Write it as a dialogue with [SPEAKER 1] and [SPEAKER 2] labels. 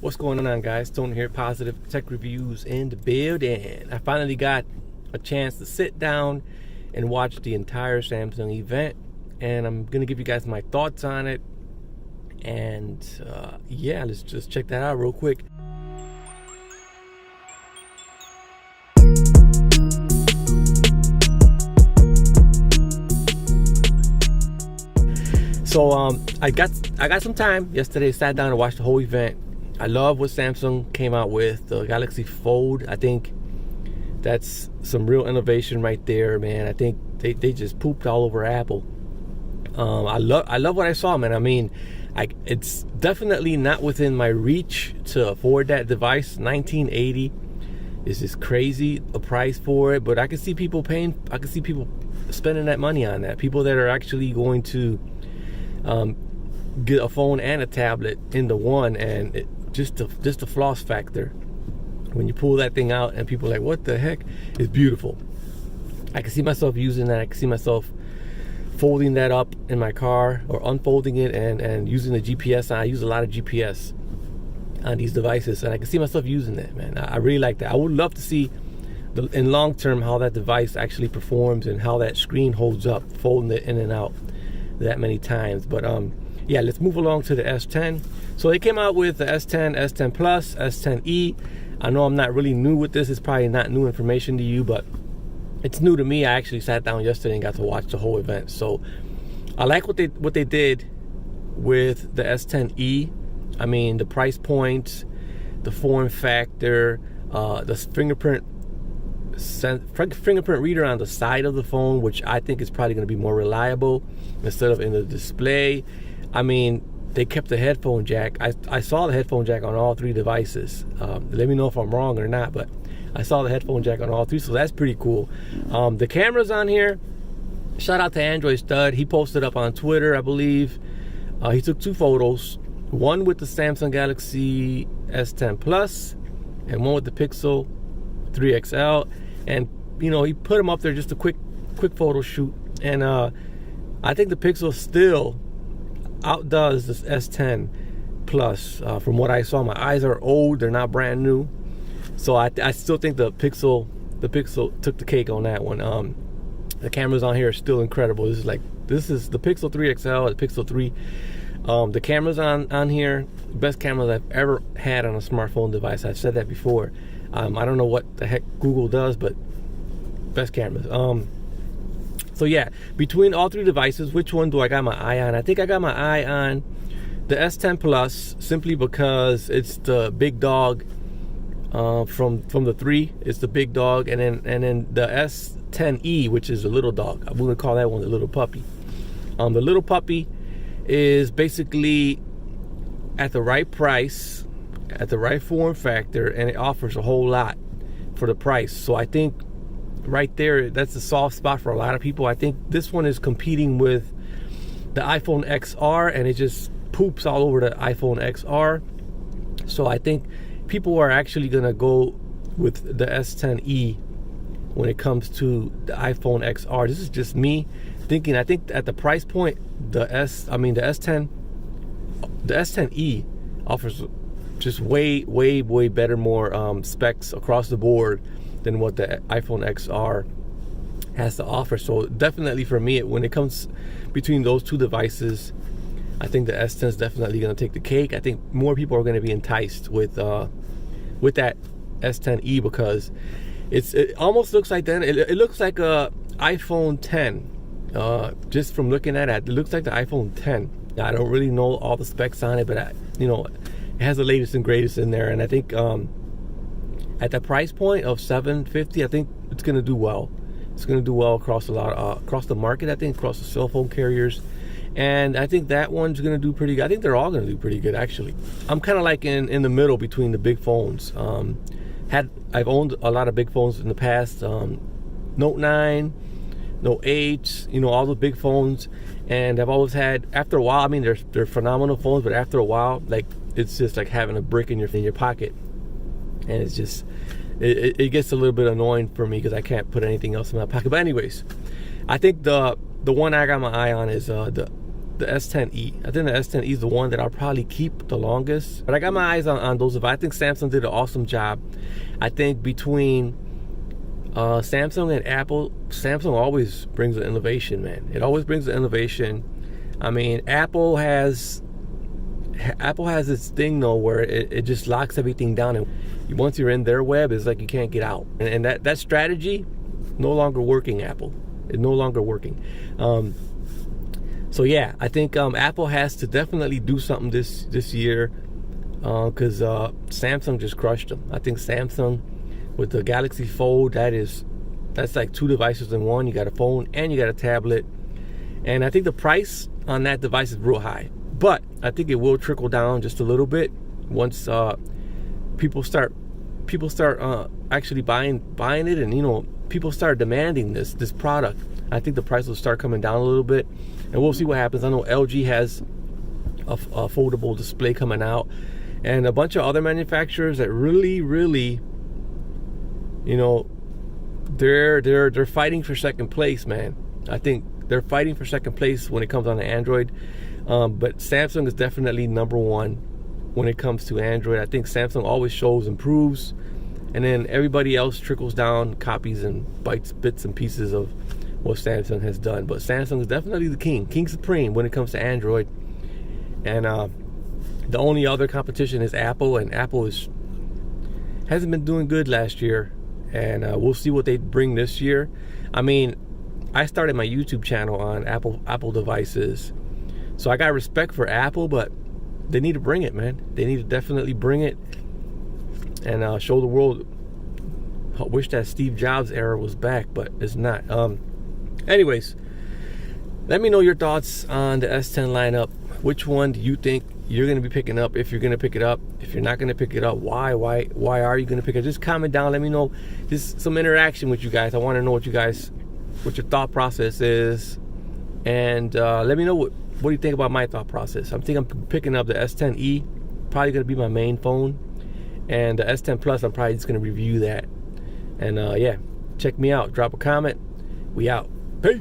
[SPEAKER 1] What's going on, guys? Tony here, Positive Tech Reviews in the building. I finally got a chance to sit down and watch the entire Samsung event, and I'm gonna give you guys my thoughts on it. And yeah, let's just check that out real quick. So I got some time yesterday. Sat down and watched the whole event. I love what Samsung came out with, the Galaxy Fold. I think that's some real innovation right there, man. I think they just pooped all over Apple. I love what I saw, man. I mean, it's definitely not within my reach to afford that device. $1980 is just crazy a price for it, but I can see people paying. I can see people spending that money on that. People that are actually going to get a phone and a tablet into one, and just the floss factor when you pull that thing out and people are like, what the heck? It's beautiful. I can see myself using that. I can see myself folding that up in my car or unfolding it and using the GPS. I use a lot of GPS on these devices, and I can see myself using that, man. I really like that. I would love to see in long term how that device actually performs and how that screen holds up, folding it in and out that many times. But yeah, let's move along to the S10. So they came out with the S10, S10 Plus, S10e. I know I'm not really new with this. It's probably not new information to you, but it's new to me. I actually sat down yesterday and got to watch the whole event. So I like what they did with the S10e. I mean, the price point, the form factor, the fingerprint reader on the side of the phone, which I think is probably going to be more reliable instead of in the display. I mean, they kept the headphone jack. I saw the headphone jack on all three devices. Let me know if I'm wrong or not, but I saw the headphone jack on all three, so that's pretty cool. The cameras on here, shout out to Android Stud. He posted up on Twitter, I believe. He took two photos, one with the Samsung Galaxy S10 Plus and one with the Pixel 3 XL. And you know, he put them up there, just a quick photo shoot. And I think the Pixel still outdoes this S10 Plus. From what I saw, my eyes are old; they're not brand new. So I still think the Pixel took the cake on that one. The cameras on here are still incredible. This is the Pixel 3 XL, the Pixel 3. The cameras on here, best cameras I've ever had on a smartphone device. I've said that before. I don't know what the heck Google does, but best cameras. So yeah, between all three devices, which one do I got my eye on? I think I got my eye on the S10 Plus, simply because it's the big dog from the three. It's the big dog, and then the S10e, which is the little dog. I wouldn't call that one the little puppy. The little puppy is basically at the right price, at the right form factor, and it offers a whole lot for the price. So I think right there, that's a soft spot for a lot of people. I think this one is competing with the iPhone XR, and it just poops all over the iPhone XR. So I think people are actually gonna go with the S10e when it comes to the iPhone XR. This is just me thinking. I think at the price point, the S10e offers just way better, more specs across the board than what the iPhone XR has to offer. So definitely for me, when it comes between those two devices, I think the S10 is definitely going to take the cake. I think more people are going to be enticed with that S10e, because it almost looks like it looks like a iPhone 10. Just from looking at it looks like the iPhone 10. Now, I don't really know all the specs on it, but it has the latest and greatest in there. And I think at the price point of $750, I think it's going to do well. It's going to do well across across the market. I think across the cell phone carriers, and I think that one's going to do pretty good. I think they're all going to do pretty good, actually. I'm kind of like in the middle between the big phones. I've owned a lot of big phones in the past. Note 9, Note 8, all the big phones, and I've always had, after a while, I mean, they're phenomenal phones, but after a while, like, it's just like having a brick in your pocket, and it's just it gets a little bit annoying for me because I can't put anything else in my pocket. But anyways, I think the one I got my eye on is the the S10e. I think the S10e is the one that I'll probably keep the longest. But I got my eyes on those. I think Samsung did an awesome job. I think between Samsung and Apple, Samsung always brings an innovation, man. It always brings an innovation. I mean, Apple has this thing though where it just locks everything down, and once you're in their web, it's like you can't get out. And that strategy no longer working. Apple, it's no longer working. So yeah, I think Apple has to definitely do something this year, because Samsung just crushed them. I think Samsung with the Galaxy Fold, that's like 2 devices in one. You got a phone and you got a tablet, and I think the price on that device is real high. But I think it will trickle down just a little bit once people start actually buying it, and people start demanding this product. I think the price will start coming down a little bit, and we'll see what happens. I know LG has a foldable display coming out, and a bunch of other manufacturers that really, they're fighting for second place, man. I think they're fighting for second place when it comes on to Android. But Samsung is definitely number one when it comes to Android. I think Samsung always shows improves, and then everybody else trickles down, copies and bits and pieces of what Samsung has done. But Samsung is definitely the king supreme when it comes to Android. And the only other competition is Apple, and Apple hasn't been doing good last year, and we'll see what they bring this year. I mean, I started my YouTube channel on Apple devices, so I got respect for Apple, but they need to bring it, man. They need to definitely bring it and show the world. I wish that Steve Jobs era was back, but it's not. Anyways, let me know your thoughts on the S10 lineup. Which one do you think you're going to be picking up? If you're going to pick it up, if you're not going to pick it up, why are you going to pick it up? Just comment down. Let me know. Just some interaction with you guys. I want to know what your thought process is, and let me know what do you think about my thought process. I'm picking up the S10e, probably going to be my main phone, and the S10 Plus, I'm probably just going to review that. And yeah, check me out. Drop a comment. We out. Peace.